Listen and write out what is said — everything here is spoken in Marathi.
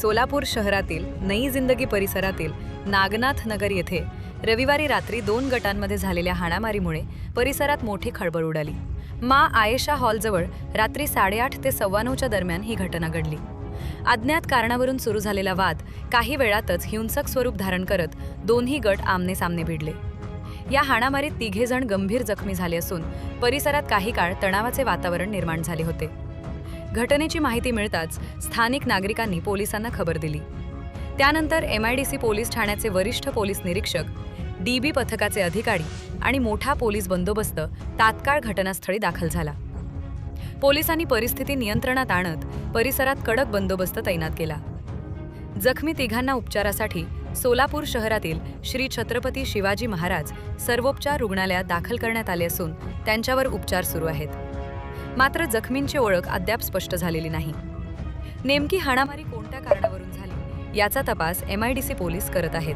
सोलापूर शहरातील नई जिंदगी परिसरातील नागनाथ नगर येथे रविवारी रात्री 2 गटांमध्ये झालेल्या हाणामारीमुळे परिसरात मोठी खळबळ उडाली। मा आयेशा हॉलजवळ रात्री 8:30 ते 9:15च्या दरम्यान ही घटना घडली। अज्ञात कारणावरून सुरू झालेला वाद काही वेळातच हिंसक स्वरूप धारण करत दोन्ही गट आमने-सामने भिडले। या हाणामारीत 3 जण गंभीर जखमी झाले असून परिसरात काही काळ तणावाचे वातावरण निर्माण झाले होते। घटनेची माहिती मिळताच स्थानिक नागरिकांनी पोलिसांना खबर दिली। त्यानंतर MIDC पोलीस ठाण्याचे वरिष्ठ पोलीस निरीक्षक, DB पथकाचे अधिकारी आणि मोठा पोलीस बंदोबस्त तात्काळ घटनास्थळी दाखल झाला। पोलिसांनी परिस्थिती नियंत्रणात आणत परिसरात कडक बंदोबस्त तैनात केला। जखमी 3 उपचारासाठी सोलापूर शहरातील श्री छत्रपती शिवाजी महाराज सर्वोपचार रुग्णालयात दाखल करण्यात आले असून त्यांच्यावर उपचार सुरू आहेत। मात्र जखमींची ओळख अद्याप स्पष्ट झालेली नाही। नेमकी हाणामारी कोणत्या कारणावरून झाली याचा तपास MIDC पोलीस करत आहेत।